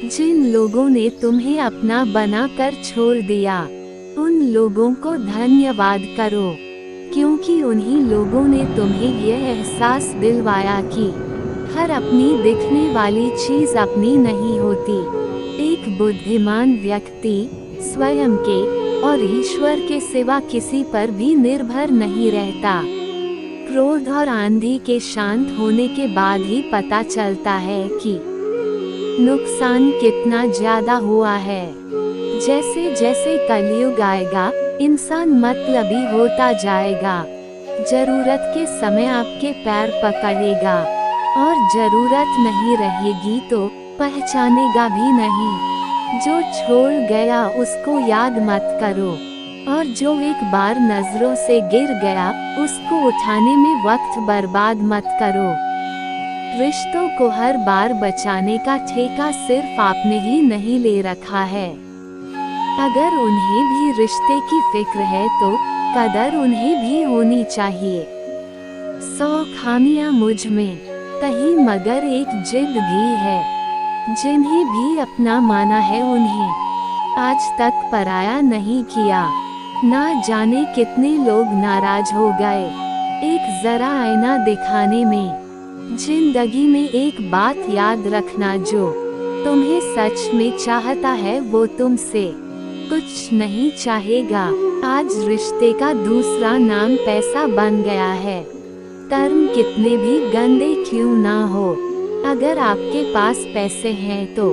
जिन लोगों ने तुम्हें अपना बनाकर छोड़ दिया, उन लोगों को धन्यवाद करो, क्योंकि उन्हीं लोगों ने तुम्हें यह एहसास दिलवाया कि हर अपनी दिखने वाली चीज अपनी नहीं होती। एक बुद्धिमान व्यक्ति स्वयं के और ईश्वर के सिवा किसी पर भी निर्भर नहीं रहता। क्रोध और आंधी के शांत होने के बाद ही पता चलता है कि नुकसान कितना ज्यादा हुआ है। जैसे जैसे कलयुग आएगा, इंसान मतलबी होता जाएगा। जरूरत के समय आपके पैर पकड़ेगा और जरूरत नहीं रहेगी तो पहचानेगा भी नहीं। जो छोड़ गया उसको याद मत करो, और जो एक बार नजरों से गिर गया उसको उठाने में वक्त बर्बाद मत करो। रिश्तों को हर बार बचाने का ठेका सिर्फ आपने ही नहीं ले रखा है। अगर उन्हें भी रिश्ते की फिक्र है तो कदर उन्हें भी होनी चाहिए। 100 खामियां मुझ में कहीं, मगर एक जिद भी है। जिन्हें भी अपना माना है उन्हें आज तक पराया नहीं किया। ना जाने कितने लोग नाराज हो गए एक जरा आईना दिखाने में। जिंदगी में एक बात याद रखना, जो तुम्हें सच में चाहता है वो तुमसे कुछ नहीं चाहेगा। आज रिश्ते का दूसरा नाम पैसा बन गया है। कर्म कितने भी गंदे क्यों ना हो, अगर आपके पास पैसे हैं तो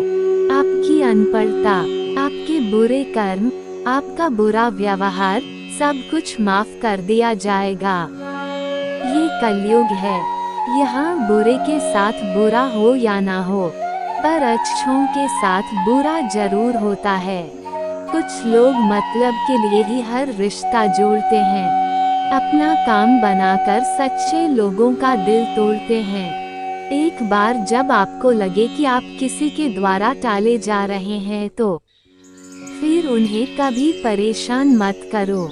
आपकी अनपढ़ता, आपके बुरे कर्म, आपका बुरा व्यवहार, सब कुछ माफ कर दिया जाएगा। ये कलयुग है, यहाँ बुरे के साथ बुरा हो या ना हो, पर अच्छों के साथ बुरा जरूर होता है। कुछ लोग मतलब के लिए ही हर रिश्ता जोड़ते हैं, अपना काम बनाकर सच्चे लोगों का दिल तोड़ते हैं। एक बार जब आपको लगे कि आप किसी के द्वारा टाले जा रहे हैं तो फिर उन्हें कभी परेशान मत करो।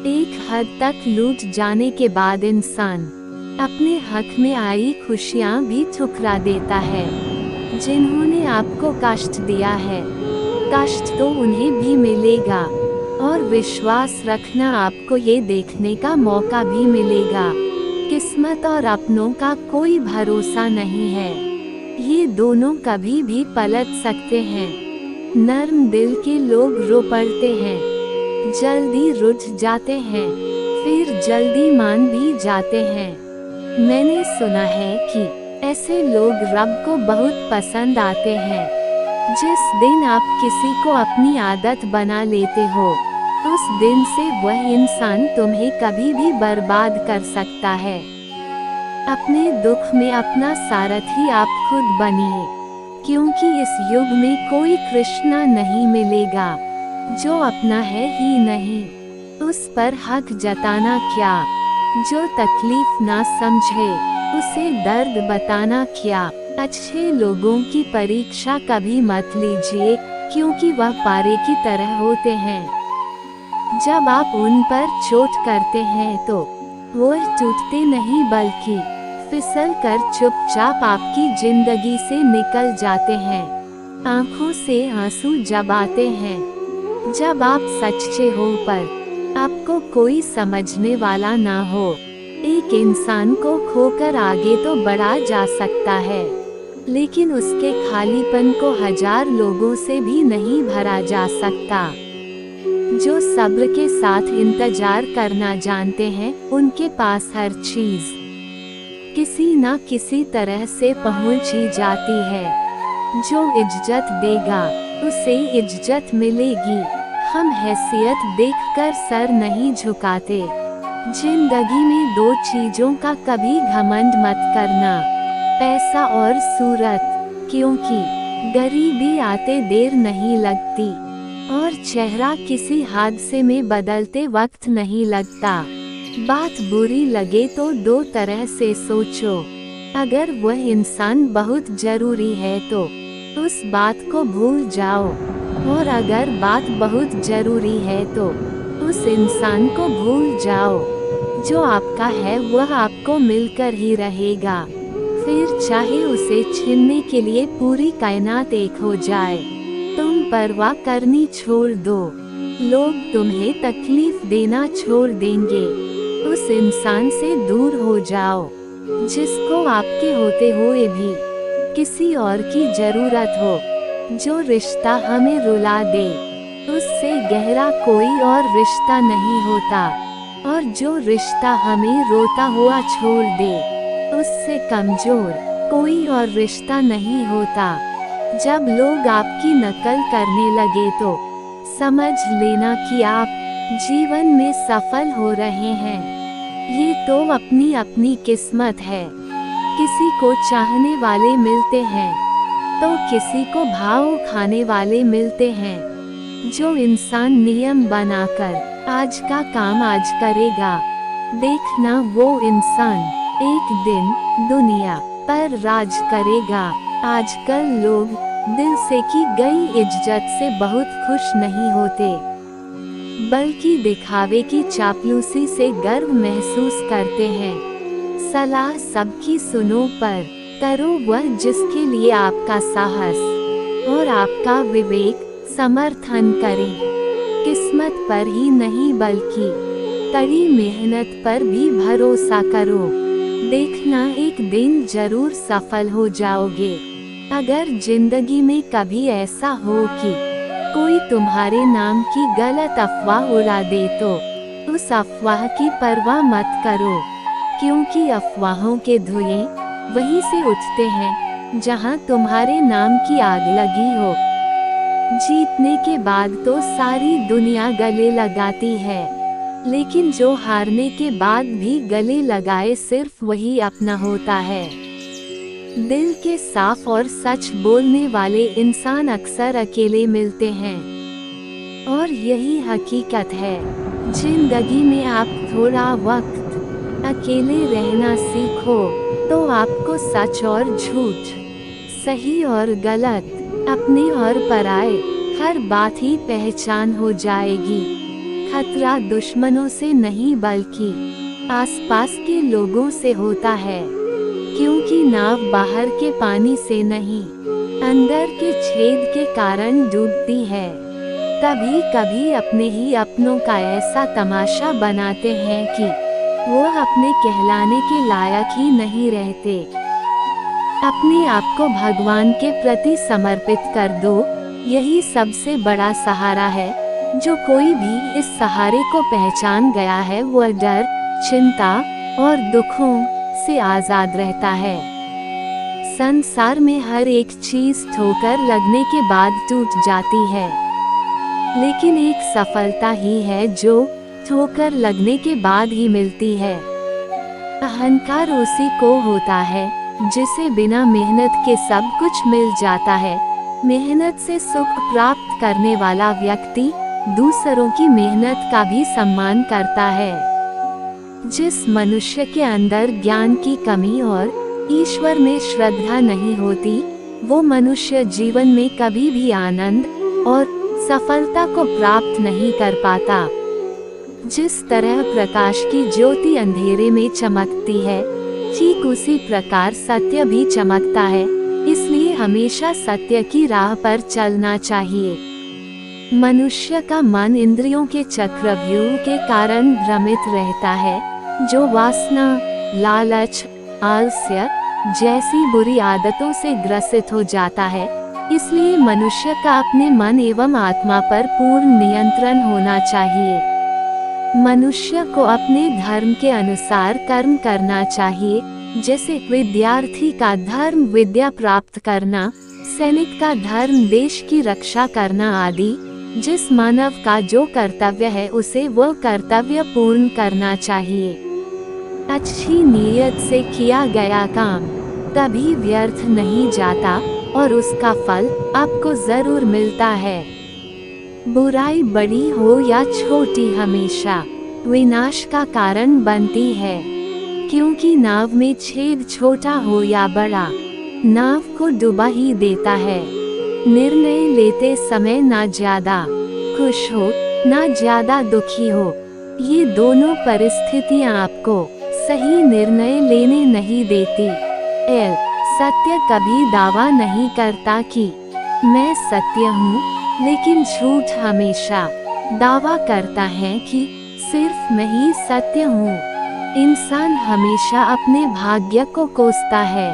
एक हद तक लूट जाने के बाद इंसान अपने हक में आई खुशियाँ भी ठुकरा देता है। जिन्होंने आपको कष्ट दिया है, कष्ट तो उन्हें भी मिलेगा, और विश्वास रखना, आपको ये देखने का मौका भी मिलेगा। किस्मत और अपनों का कोई भरोसा नहीं है, ये दोनों कभी भी पलट सकते हैं। नर्म दिल के लोग रो पड़ते हैं, जल्दी रुठ जाते हैं, फिर जल्दी मान भी जाते हैं। मैंने सुना है कि ऐसे लोग रब को बहुत पसंद आते हैं। जिस दिन आप किसी को अपनी आदत बना लेते हो, उस दिन से वह इंसान तुम्हें कभी भी बर्बाद कर सकता है। अपने दुख में अपना सारथी आप खुद बनिए, क्योंकि इस युग में कोई कृष्णा नहीं मिलेगा जो अपना है ही नहीं। उस पर हक जताना क्या, जो तकलीफ ना समझे उसे दर्द बताना क्या। अच्छे लोगों की परीक्षा कभी मत लीजिए, क्योंकि वह पारे की तरह होते हैं। जब आप उन पर चोट करते हैं तो वह टूटते नहीं बल्कि फिसल कर चुपचाप आपकी जिंदगी से निकल जाते हैं। आंखों से आंसू जब आते हैं, जब आप सच्चे हो पर आपको कोई समझने वाला ना हो। एक इंसान को खोकर आगे तो बढ़ा जा सकता है, लेकिन उसके खालीपन को 1000 लोगों से भी नहीं भरा जा सकता। जो सब्र के साथ इंतजार करना जानते हैं, उनके पास हर चीज किसी न किसी तरह से पहुंच ही जाती है। जो इज्जत देगा उसे इज्जत मिलेगी। हम हैसियत देखकर सर नहीं झुकाते। जिंदगी में 2 चीजों का कभी घमंड मत करना, पैसा और सूरत, क्योंकि गरीबी आते देर नहीं लगती और चेहरा किसी हादसे में बदलते वक्त नहीं लगता। बात बुरी लगे तो 2 तरह से सोचो। अगर वह इंसान बहुत जरूरी है तो उस बात को भूल जाओ, और अगर बात बहुत जरूरी है तो उस इंसान को भूल जाओ। जो आपका है वह आपको मिलकर ही रहेगा। फिर चाहे उसे छीनने के लिए पूरी कायनात एक हो जाए, तुम परवाह करनी छोड़ दो। लोग तुम्हें तकलीफ देना छोड़ देंगे। उस इंसान से दूर हो जाओ जिसको आपके होते हुए भी किसी और की जरूरत हो। जो रिश्ता हमें रुला दे उससे गहरा कोई और रिश्ता नहीं होता, और जो रिश्ता हमें रोता हुआ छोड़ दे उससे कमजोर कोई और रिश्ता नहीं होता। जब लोग आपकी नकल करने लगे तो समझ लेना कि आप जीवन में सफल हो रहे हैं। ये तो अपनी अपनी किस्मत है। किसी को चाहने वाले मिलते हैं तो किसी को भाव खाने वाले मिलते हैं। जो इंसान नियम बनाकर आज का काम आज करेगा, देखना वो इंसान एक दिन दुनिया पर राज करेगा। आजकल लोग दिल से की गई इज्जत से बहुत खुश नहीं होते, बल्कि दिखावे की चापलूसी से गर्व महसूस करते हैं। सलाह सबकी सुनो, पर करो वह जिसके लिए आपका साहस और आपका विवेक समर्थन करें। किस्मत पर ही नहीं बल्कि कड़ी मेहनत पर भी भरोसा करो। देखना एक दिन जरूर सफल हो जाओगे। अगर जिंदगी में कभी ऐसा हो कि कोई तुम्हारे नाम की गलत अफवाह उड़ा दे तो उस अफवाह की परवाह मत करो, क्योंकि अफवाहों के धुएं वहीं से उठते हैं जहां तुम्हारे नाम की आग लगी हो। जीतने के बाद तो सारी दुनिया गले लगाती है, लेकिन जो हारने के बाद भी गले लगाए सिर्फ वही अपना होता है। दिल के साफ और सच बोलने वाले इंसान अक्सर अकेले मिलते हैं, और यही हकीकत है। जिंदगी में आप थोड़ा वक्त अकेले रहना सीखो तो आपको सच और झूठ, सही और गलत, अपने और पराये हर बात ही पहचान हो जाएगी। खतरा दुश्मनों से नहीं बल्कि आसपास के लोगों से होता है, क्योंकि नाव बाहर के पानी से नहीं अंदर के छेद के कारण डूबती है। कभी कभी अपने ही अपनों का ऐसा तमाशा बनाते हैं कि वो अपने कहलाने के लायक ही नहीं रहते। अपने आप को भगवान के प्रति समर्पित कर दो, यही सबसे बड़ा सहारा है। जो कोई भी इस सहारे को पहचान गया है वह डर, चिंता और दुखों से आजाद रहता है। संसार में हर एक चीज ठोकर लगने के बाद टूट जाती है, लेकिन एक सफलता ही है जो ठोकर लगने के बाद ही मिलती है। अहंकार उसी को होता है जिसे बिना मेहनत के सब कुछ मिल जाता है। मेहनत से सुख प्राप्त करने वाला व्यक्ति दूसरों की मेहनत का भी सम्मान करता है। जिस मनुष्य के अंदर ज्ञान की कमी और ईश्वर में श्रद्धा नहीं होती, वो मनुष्य जीवन में कभी भी आनंद और सफलता को प्राप्त नहीं कर पाता। जिस तरह प्रकाश की ज्योति अंधेरे में चमकती है, ठीक उसी प्रकार सत्य भी चमकता है। इसलिए हमेशा सत्य की राह पर चलना चाहिए। मनुष्य का मन इंद्रियों के चक्रव्यूह के कारण भ्रमित रहता है, जो वासना, लालच, आलस्य जैसी बुरी आदतों से ग्रसित हो जाता है। इसलिए मनुष्य का अपने मन एवं आत्मा पर पूर्ण नियंत्रण होना चाहिए। मनुष्य को अपने धर्म के अनुसार कर्म करना चाहिए, जैसे विद्यार्थी का धर्म विद्या प्राप्त करना, सैनिक का धर्म देश की रक्षा करना आदि। जिस मानव का जो कर्तव्य है उसे वह कर्तव्य पूर्ण करना चाहिए। अच्छी नीयत से किया गया काम कभी व्यर्थ नहीं जाता और उसका फल आपको जरूर मिलता है। बुराई बड़ी हो या छोटी हमेशा विनाश का कारण बनती है, क्योंकि नाव में छेद छोटा हो या बड़ा नाव को डुबा ही देता है। निर्णय लेते समय ना ज्यादा खुश हो ना ज्यादा दुखी हो, ये दोनों परिस्थितियां आपको सही निर्णय लेने नहीं देती। सत्य कभी दावा नहीं करता कि मैं सत्य हूँ, लेकिन झूठ हमेशा दावा करता है कि सिर्फ मैं ही सत्य हूँ। इंसान हमेशा अपने भाग्य को कोसता है,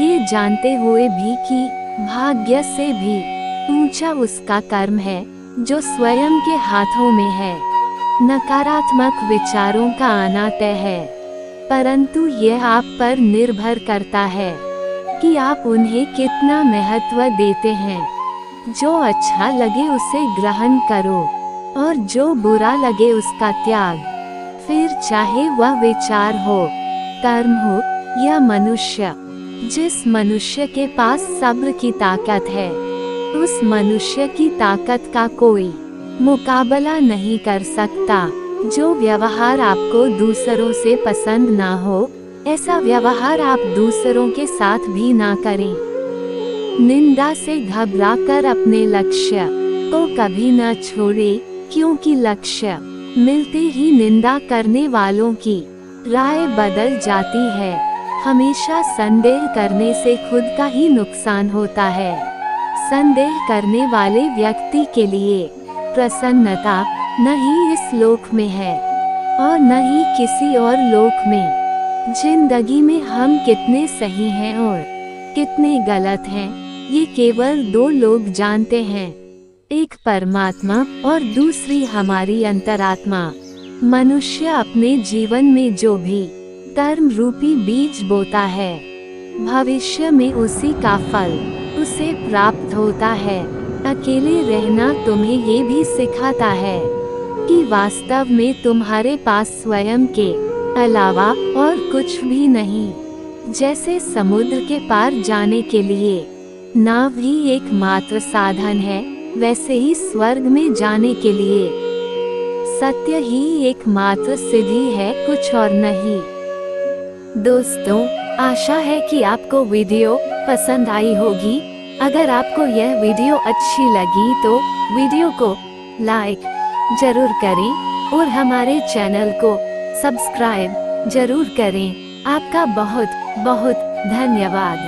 ये जानते हुए भी कि भाग्य से भी ऊंचा उसका कर्म है जो स्वयं के हाथों में है। नकारात्मक विचारों का आना तय है, परंतु यह आप पर निर्भर करता है कि आप उन्हें कितना महत्व देते हैं। जो अच्छा लगे उसे ग्रहण करो और जो बुरा लगे उसका त्याग। फिर चाहे वह विचार हो, कर्म हो या मनुष्य, जिस मनुष्य के पास सब्र की ताकत है, उस मनुष्य की ताकत का कोई मुकाबला नहीं कर सकता। जो व्यवहार आपको दूसरों से पसंद ना हो, ऐसा व्यवहार आप दूसरों के साथ भी ना करें। निंदा से घबराकर अपने लक्ष्य को कभी न छोड़े, क्योंकि लक्ष्य मिलते ही निंदा करने वालों की राय बदल जाती है। हमेशा संदेह करने से खुद का ही नुकसान होता है। संदेह करने वाले व्यक्ति के लिए प्रसन्नता न ही इस लोक में है और न ही किसी और लोक में। जिंदगी में हम कितने सही हैं और कितने गलत हैं, ये केवल दो लोग जानते हैं, एक परमात्मा और दूसरी हमारी अंतरात्मा। मनुष्य अपने जीवन में जो भी कर्म रूपी बीज बोता है, भविष्य में उसी का फल उसे प्राप्त होता है। अकेले रहना तुम्हें ये भी सिखाता है कि वास्तव में तुम्हारे पास स्वयं के अलावा और कुछ भी नहीं। जैसे समुद्र के पार जाने के लिए नाव ही एकमात्र साधन है, वैसे ही स्वर्ग में जाने के लिए सत्य ही एकमात्र सीढ़ी है, कुछ और नहीं। दोस्तों, आशा है कि आपको वीडियो पसंद आई होगी। अगर आपको यह वीडियो अच्छी लगी तो वीडियो को लाइक जरूर करें और हमारे चैनल को सब्सक्राइब जरूर करें। आपका बहुत बहुत धन्यवाद।